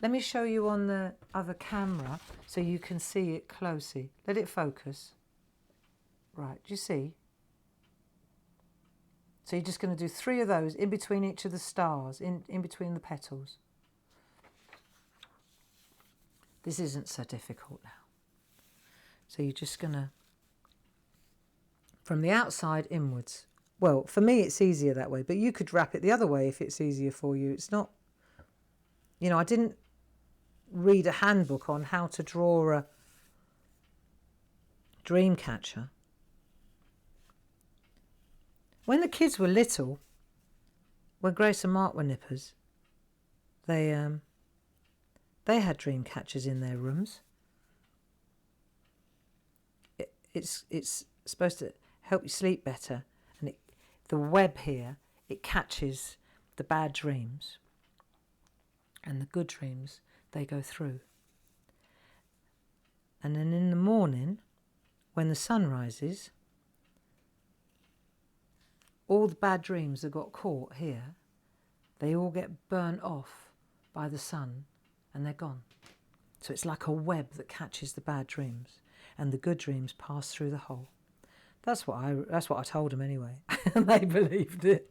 Let me show you on the other camera so you can see it closely. Let it focus. Right, do you see? So you're just going to do 3 of those in between each of the stars, in between the petals. This isn't so difficult now. So you're just going to, from the outside inwards. Well, for me it's easier that way, but you could wrap it the other way if it's easier for you. It's not, you know, I didn't read a handbook on how to draw a Dreamcatcher. When the kids were little, when Grace and Mark were nippers, they had Dreamcatchers in their rooms. It's supposed to help you sleep better, and the web here, it catches the bad dreams, and the good dreams, they go through. And then in the morning, when the sun rises, all the bad dreams that got caught here, they all get burnt off by the sun and they're gone. So it's like a web that catches the bad dreams, and the good dreams pass through the hole. That's what I told them anyway, and they believed it.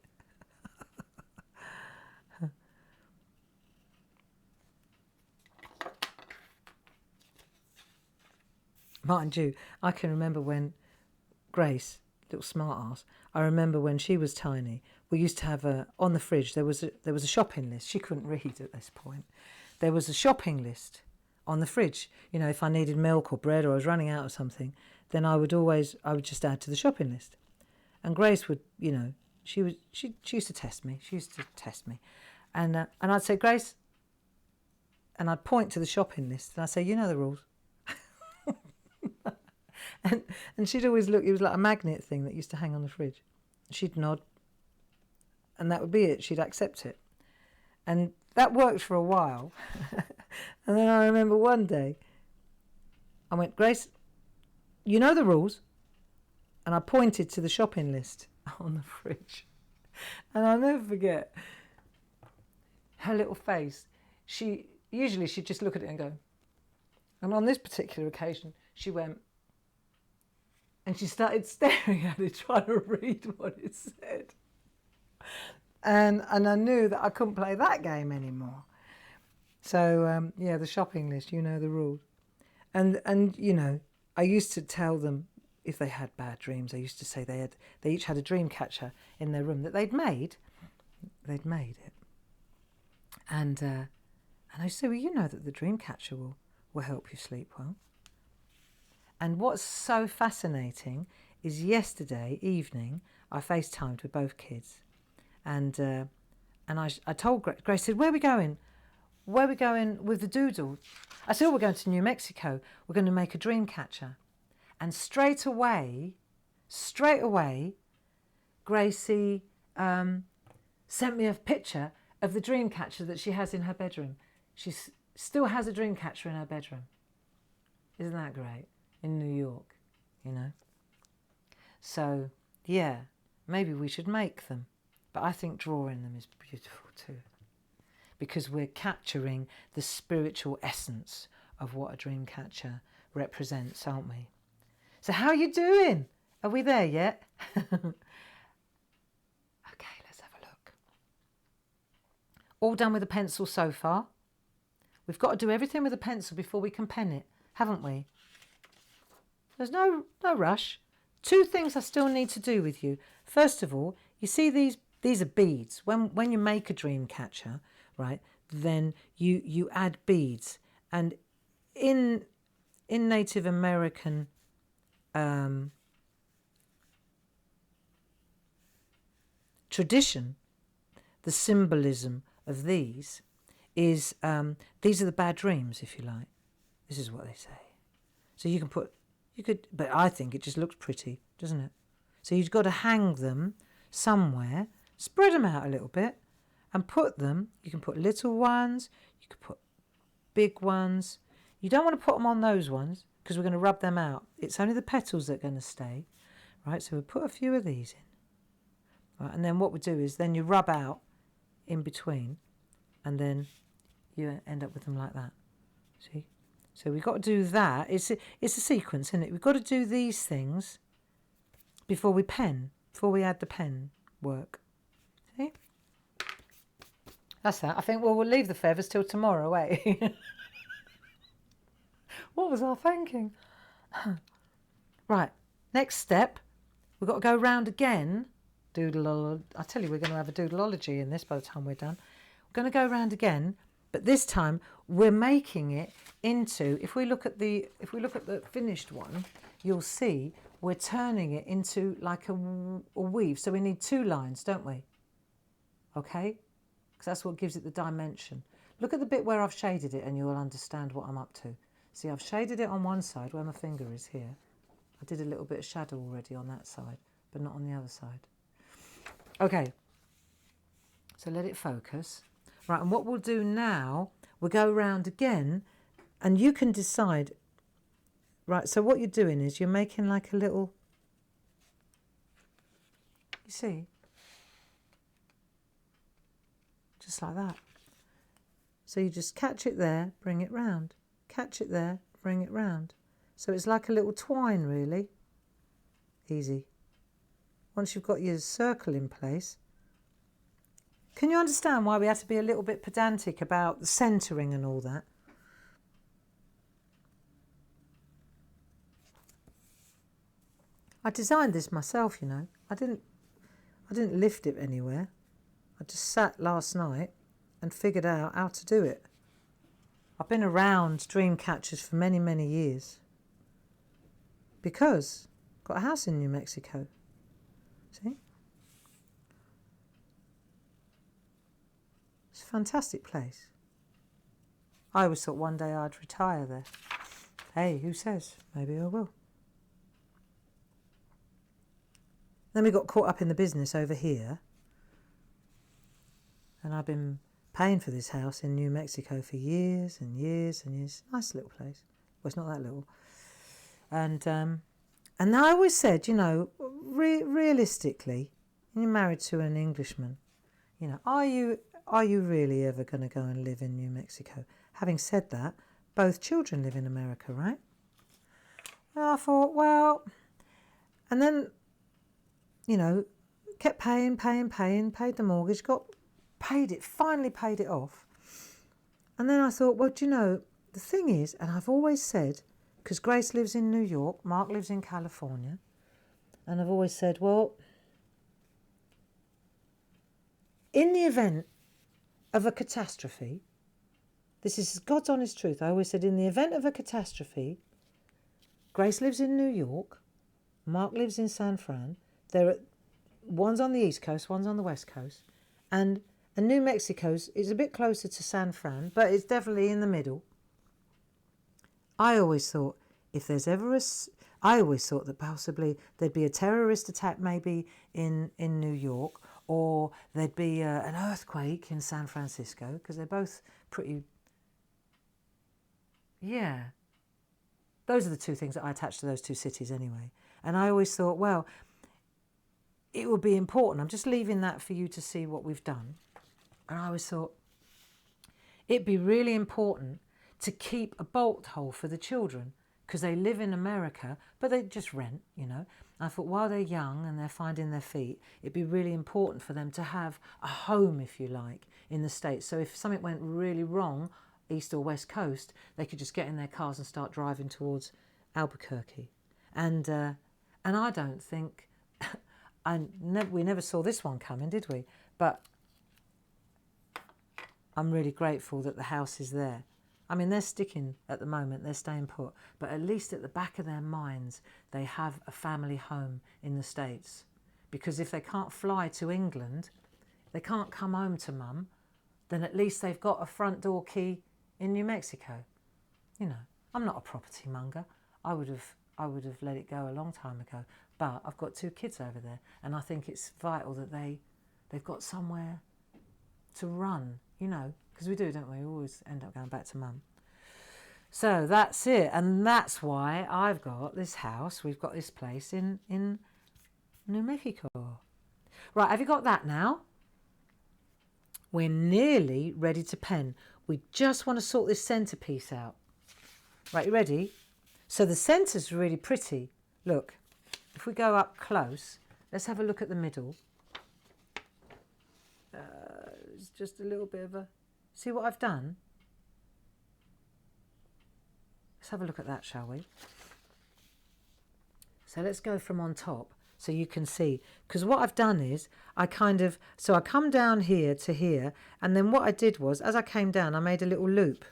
Mind you, I can remember when Grace, little smart ass, I remember when she was tiny, we used to have on the fridge, there was a shopping list. She couldn't read at this point. There was a shopping list on the fridge. You know, if I needed milk or bread or I was running out of something, then I would just add to the shopping list. And Grace would, you know, she used to test me. She used to test me. And I'd say, Grace, and I'd point to the shopping list and I'd say, you know the rules. And she'd always look, it was like a magnet thing that used to hang on the fridge. She'd nod, and that would be it. She'd accept it. And that worked for a while. And then I remember one day, I went, Grace, you know the rules. And I pointed to the shopping list on the fridge. And I'll never forget her little face. Usually she'd just look at it and go. And on this particular occasion, she went, and she started staring at it, trying to read what it said. And I knew that I couldn't play that game anymore. So, yeah, the shopping list, you know the rules. And you know, I used to tell them if they had bad dreams, I used to say they each had a dream catcher in their room that they'd made. They'd made it. And I used to say, well, you know that the dream catcher will help you sleep well. And what's so fascinating is yesterday evening, I FaceTimed with both kids. And I told Grace, said, where are we going? Where are we going with the doodle? I said, oh, we're going to New Mexico. We're going to make a dream catcher. And straight away, Gracie sent me a picture of the dream catcher that she has in her bedroom. She still has a dream catcher in her bedroom. Isn't that great? In New York, you know. So, yeah, maybe we should make them. But I think drawing them is beautiful too. Because we're capturing the spiritual essence of what a dream catcher represents, aren't we? So how are you doing? Are we there yet? Okay, let's have a look. All done with a pencil so far. We've got to do everything with a pencil before we can pen it, haven't we? There's no rush. 2 things I still need to do with you. First of all, you see these are beads. When you make a dream catcher, right, then you add beads. And in Native American tradition, the symbolism of these is these are the bad dreams, if you like. This is what they say. So you could, but I think it just looks pretty, doesn't it? So you've got to hang them somewhere, spread them out a little bit, and put them. You can put little ones, you could put big ones. You don't want to put them on those ones because we're going to rub them out. It's only the petals that are going to stay, right? So we'll put a few of these in. Right, and then what we do is then you rub out in between, and then you end up with them like that. See? So we've got to do that. It's a sequence, isn't it? We've got to do these things before we add the pen work. See? That's that. I think, well, we'll leave the feathers till tomorrow, eh? What was I thinking? Right, next step, we've got to go round again. Doodle. I tell you, we're going to have a doodleology in this by the time we're done. We're going to go round again, but this time we're making it into. If we look at the finished one, you'll see we're turning it into like a weave. So we need 2 lines, don't we? Okay, because that's what gives it the dimension. Look at the bit where I've shaded it, and you'll understand what I'm up to. See, I've shaded it on one side where my finger is here. I did a little bit of shadow already on that side, but not on the other side. Okay, so let it focus. Right, and what we'll do now, we'll go round again, and you can decide. Right, so what you're doing is you're making like a little, you see, just like that. So you just catch it there, bring it round. Catch it there, bring it round. So it's like a little twine, really. Easy. Once you've got your circle in place. Can you understand why we had to be a little bit pedantic about the centering and all that? I designed this myself, you know. I didn't lift it anywhere. I just sat last night and figured out how to do it. I've been around Dreamcatchers for many, many years because I've got a house in New Mexico. See? It's a fantastic place. I always thought one day I'd retire there. Hey, who says? Maybe I will. Then we got caught up in the business over here, and I've been paying for this house in New Mexico for years and years and years. Nice little place. Well, it's not that little. And I always said, you know, realistically, you're married to an Englishman, you know, are you really ever going to go and live in New Mexico? Having said that, both children live in America, right? And I thought, well, and then, you know, kept paying, paid the mortgage, finally paid it off. And then I thought, well, do you know, the thing is, and I've always said, because Grace lives in New York, Mark lives in California, and I've always said, well, in the event of a catastrophe, this is God's honest truth, I always said, in the event of a catastrophe, Grace lives in New York, Mark lives in San Fran, one's on the East Coast, one's on the West Coast, and New Mexico's is a bit closer to San Fran, but it's definitely in the middle. I always thought I always thought that possibly there'd be a terrorist attack maybe in New York, or there'd be an earthquake in San Francisco, because they're both pretty, yeah. Those are the two things that I attach to those two cities anyway. And I always thought, well, it would be important. I'm just leaving that for you to see what we've done. And I always thought it'd be really important to keep a bolt hole for the children, because they live in America, but they just rent, you know. I thought while they're young and they're finding their feet, it'd be really important for them to have a home, if you like, in the States. So if something went really wrong, East or West Coast, they could just get in their cars and start driving towards Albuquerque. And I don't think, we never saw this one coming, did we? But I'm really grateful that the house is there. I mean, they're sticking at the moment, they're staying put, but at least at the back of their minds, they have a family home in the States. Because if they can't fly to England, they can't come home to mum, then at least they've got a front door key in New Mexico. You know, I'm not a property monger. I would have let it go a long time ago. But I've got 2 kids over there, and I think it's vital that they've got somewhere to run, you know, because we do, don't we? We always end up going back to mum. So that's it, and that's why I've got this house. We've got this place in New Mexico. Right, have you got that now? We're nearly ready to pen. We just want to sort this centrepiece out. Right, you ready? So the centre's really pretty. Look, if we go up close, let's have a look at the middle. It's just a little bit of a... See what I've done? Let's have a look at that, shall we? So let's go from on top so you can see. Because what I've done is I come down here to here, and then what I did was, as I came down, I made a little loop.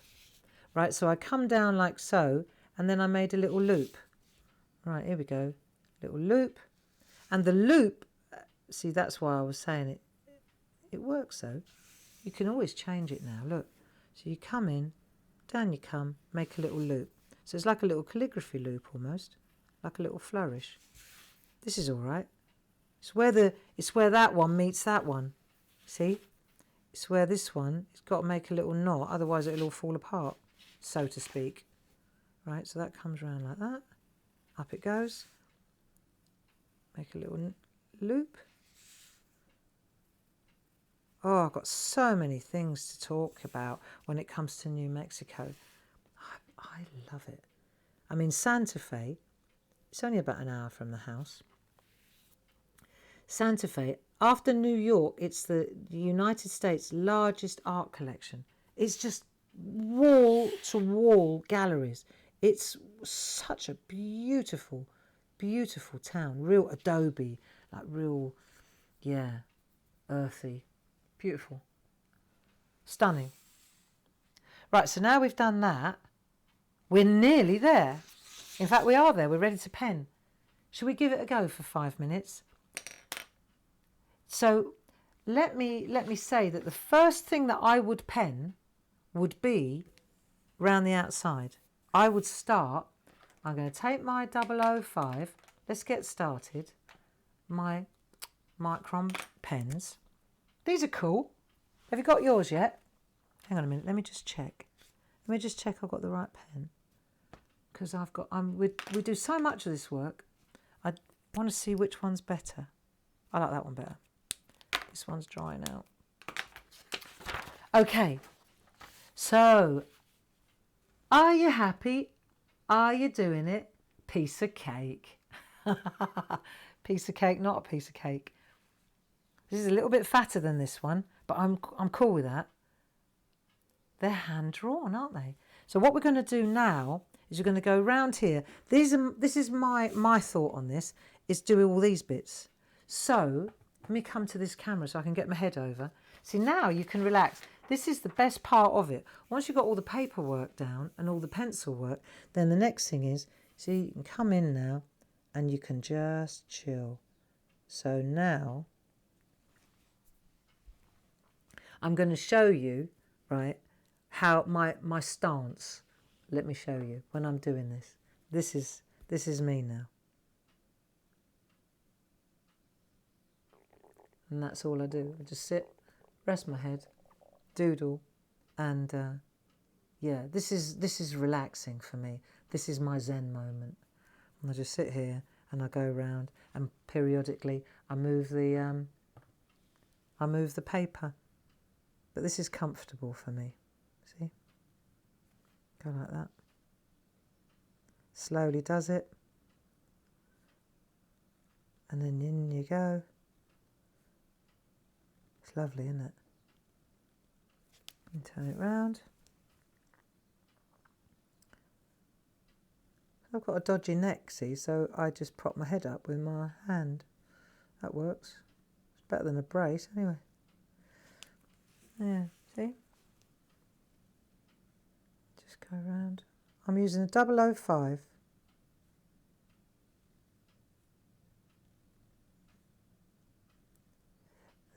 Right, so I come down like so, and then I made a little loop. Right, here we go. Little loop. And the loop, see, that's why I was saying it works though. You can always change it now, look. So you come in, down you come, make a little loop. So it's like a little calligraphy loop almost, like a little flourish. This is all right. It's where that one meets that one. See? It's where this one, it's got to make a little knot, otherwise it'll all fall apart, so to speak. Right, so that comes around like that. Up it goes. Make a little loop. Oh, I've got so many things to talk about when it comes to New Mexico. I love it. I mean, Santa Fe, it's only about an hour from the house. Santa Fe, after New York, it's the United States' largest art collection. It's just wall-to-wall galleries. It's such a beautiful, beautiful town. Real adobe, like real, yeah, earthy. Beautiful. Stunning. Right, so now we've done that. We're nearly there. In fact, we are there. We're ready to pen. Shall we give it a go for 5 minutes? So let me say that the first thing that I would pen would be round the outside. I would start, I'm going to take my 005. Let's get started. My Micron pens. These are cool. Have you got yours yet? Hang on a minute. Let me just check. Let me just check I've got the right pen. Because we do so much of this work. I want to see which one's better. I like that one better. This one's drying out. Okay. So, are you happy? Are you doing it? Piece of cake. Piece of cake, not a piece of cake. This is a little bit fatter than this one, but I'm cool with that. They're hand drawn, aren't they? So what we're going to do now is we're going to go round here. This is my thought on this, is do all these bits. So let me come to this camera so I can get my head over. See, now you can relax. This is the best part of it. Once you've got all the paperwork down and all the pencil work, then the next thing is, see, you can come in now and you can just chill. So now I'm going to show you, right, how my stance. Let me show you when I'm doing this. This is me now. And that's all I do. I just sit, rest my head, doodle, and yeah, this is relaxing for me. This is my Zen moment. And I just sit here and I go around, and periodically I move the paper. But this is comfortable for me. See? Go like that. Slowly does it. And then in you go. It's lovely, isn't it? And turn it round. I've got a dodgy neck, see, so I just prop my head up with my hand. That works. It's better than a brace, anyway. Yeah, see? Just go around. I'm using a 005.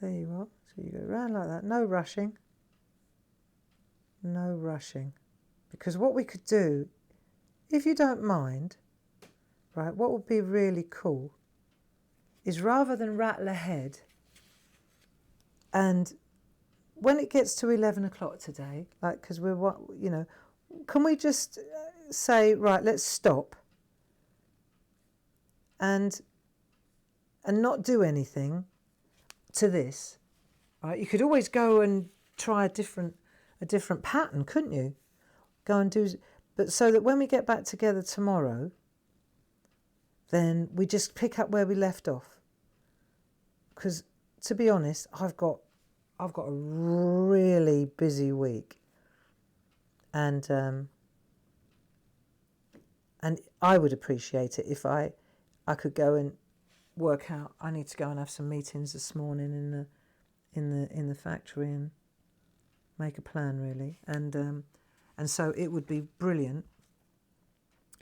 There you are. So you go around like that. No rushing. No rushing. Because what we could do, if you don't mind, right, what would be really cool is rather than rattle ahead, and when it gets to 11 o'clock today, like, because we're, you know, can we just say, right, let's stop and not do anything, to this, right? You could always go and try a different pattern, couldn't you? Go and do, but so that when we get back together tomorrow, then we just pick up where we left off. Because to be honest, I've got a really busy week, and I would appreciate it if I could go and work out. I need to go and have some meetings this morning in the factory and make a plan, really, and so it would be brilliant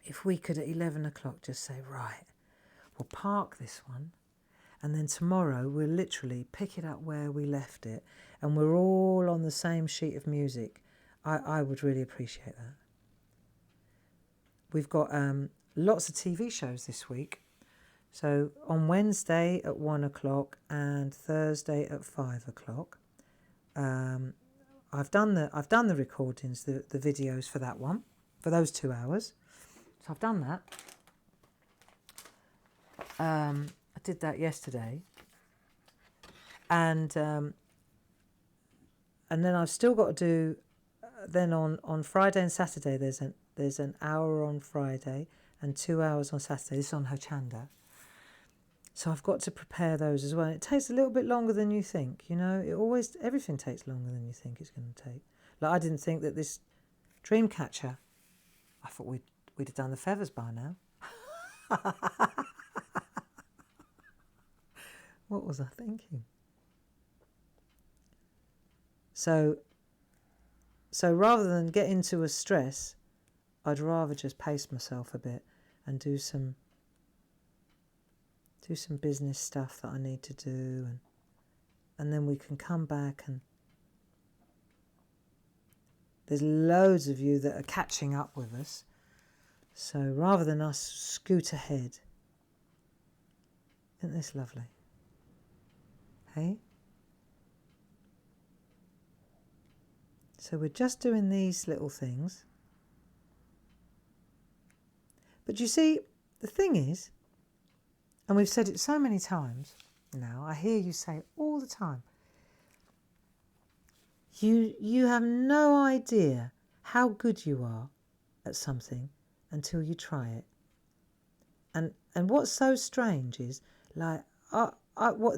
if we could at 11 o'clock just say, right, we'll park this one, and then tomorrow we'll literally pick it up where we left it, and we're all on the same sheet of music. I would really appreciate that. We've got lots of TV shows this week. So on Wednesday at 1 o'clock and Thursday at 5 o'clock. I've done the recordings, the videos for that one, for those 2 hours. So I've done that. I did that yesterday, and then I've still got to do. Then on Friday and Saturday, there's an hour on Friday and 2 hours on Saturday. This is on Hochanda. So I've got to prepare those as well. It takes a little bit longer than you think, you know. Everything takes longer than you think it's going to take. Like, I didn't think that this Dreamcatcher, I thought we'd have done the feathers by now. What was I thinking? So rather than get into a stress, I'd rather just pace myself a bit and do some business stuff that I need to do, and then we can come back, and there's loads of you that are catching up with us. So rather than us scoot ahead, isn't this lovely? Hey? So we're just doing these little things. But you see, the thing is, and we've said it so many times now, I hear you say it all the time, you have no idea how good you are at something until you try it. And what's so strange is, like,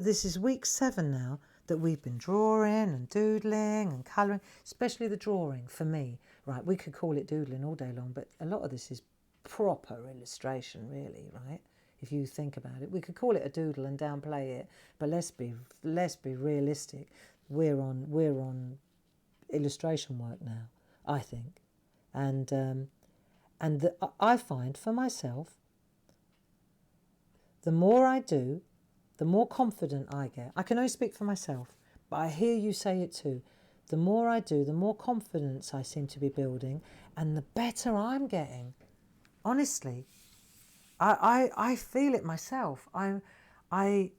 this is week 7 now that we've been drawing and doodling and colouring, especially the drawing for me. Right, we could call it doodling all day long, but a lot of this is proper illustration, really, right? If you think about it, we could call it a doodle and downplay it, but let's be realistic. We're on illustration work now, I think, and I find for myself, the more I do, the more confident I get. I can only speak for myself, but I hear you say it too. The more I do, the more confidence I seem to be building, and the better I'm getting. Honestly, I feel it myself. Let's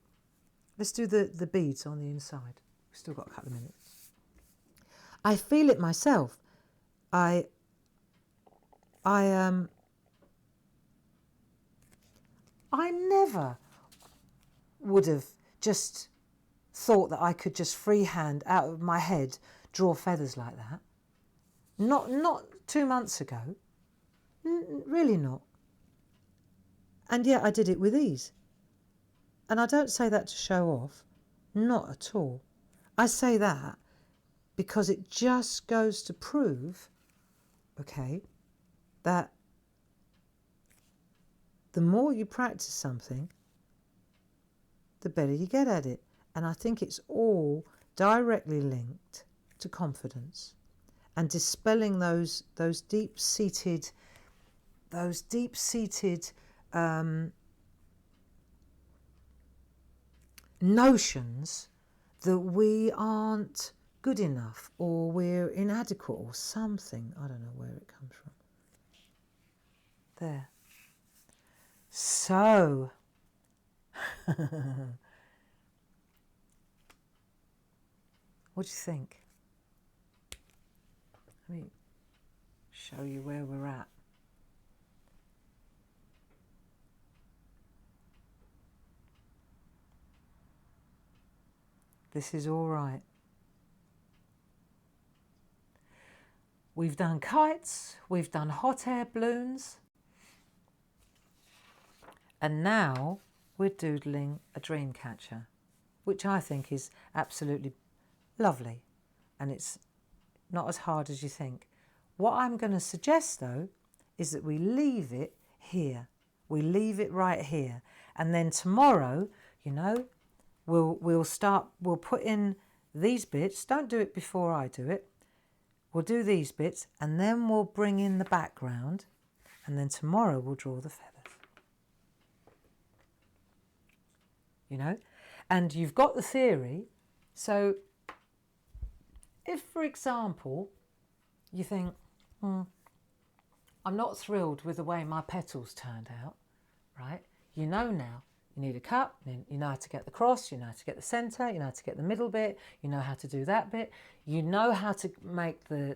do the beads on the inside. We've still got a couple of minutes. I feel it myself. I never would have just thought that I could just freehand out of my head draw feathers like that. Not 2 months ago. Really not. And yet I did it with ease. And I don't say that to show off. Not at all. I say that because it just goes to prove, okay, that the more you practice something, the better you get at it. And I think it's all directly linked to confidence and dispelling those deep-seated notions that we aren't good enough or we're inadequate or something. I don't know where it comes from. There. So, what do you think? Let me show you where we're at. This is all right. We've done kites, we've done hot air balloons, and now we're doodling a dream catcher, which I think is absolutely lovely, and it's not as hard as you think. What I'm going to suggest though is that we leave it here. We leave it right here, and then tomorrow, you know, we'll put in these bits. Don't do it before I do it. We'll do these bits, and then we'll bring in the background, and then tomorrow we'll draw the feathers. You know, and you've got the theory. So if, for example, you think, I'm not thrilled with the way my petals turned out, right? You know now, you need a cup, you know how to get the cross, you know how to get the centre, you know how to get the middle bit, you know how to do that bit, you know how to make the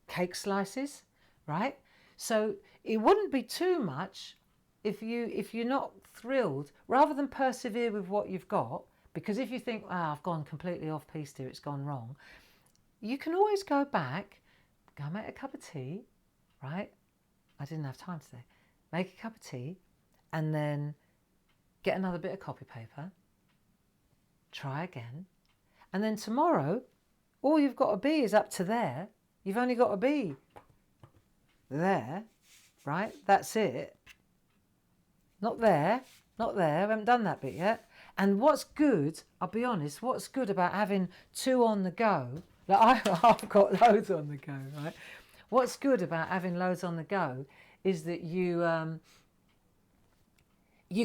cake slices, right? So it wouldn't be too much if you're not thrilled, rather than persevere with what you've got, because if you think, I've gone completely off piste here, it's gone wrong, you can always go back, go make a cup of tea, right? I didn't have time today. Make a cup of tea, and then get another bit of copy paper, try again, and then tomorrow, all you've got to be is up to there. You've only got to be there, right? That's it. Not there, not there. I haven't done that bit yet. And what's good, I'll be honest, what's good about having two on the go, like I've got loads on the go, right? What's good about having loads on the go is that you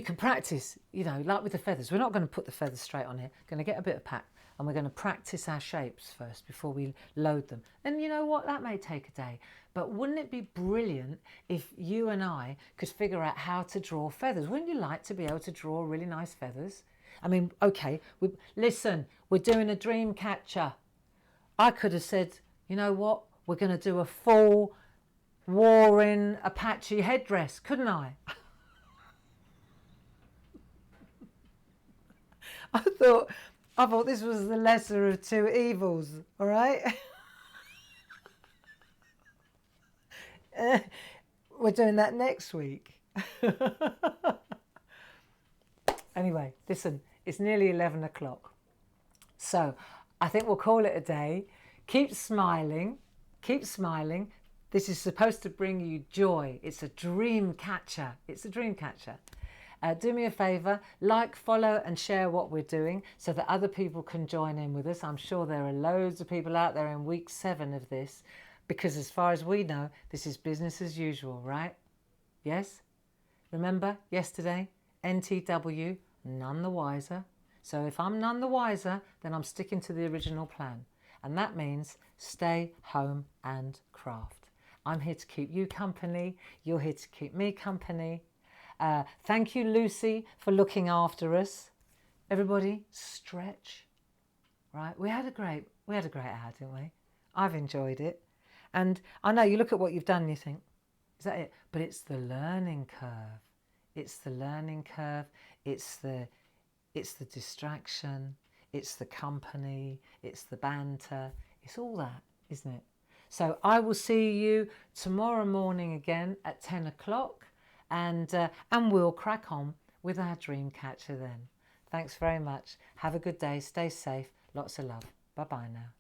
can practice, you know, like with the feathers. We're not going to put the feathers straight on here. We're going to get a bit of pack, and we're going to practice our shapes first before we load them. And you know what? That may take a day. But wouldn't it be brilliant if you and I could figure out how to draw feathers? Wouldn't you like to be able to draw really nice feathers? I mean, okay, listen, we're doing a dream catcher. I could have said, you know what? We're going to do a full warring Apache headdress, couldn't I? I thought this was the lesser of two evils, all right? We're doing that next week. Anyway, listen, it's nearly 11 o'clock. So I think we'll call it a day. Keep smiling. Keep smiling. This is supposed to bring you joy. It's a dream catcher. It's a dream catcher. Do me a favour, like, follow and share what we're doing so that other people can join in with us. I'm sure there are loads of people out there in week 7 of this, because as far as we know, this is business as usual, right? Yes? Remember yesterday, NTW, none the wiser. So if I'm none the wiser, then I'm sticking to the original plan. And that means stay home and craft. I'm here to keep you company. You're here to keep me company. Thank you, Lucy, for looking after us. Everybody, stretch. Right? We had a great hour, didn't we? I've enjoyed it. And I know you look at what you've done and you think, is that it? But it's the learning curve. It's the learning curve. It's the distraction. It's the company. It's the banter. It's all that, isn't it? So I will see you tomorrow morning again at 10 o'clock. And we'll crack on with our dream catcher then. Thanks very much. Have a good day. Stay safe. Lots of love. Bye-bye now.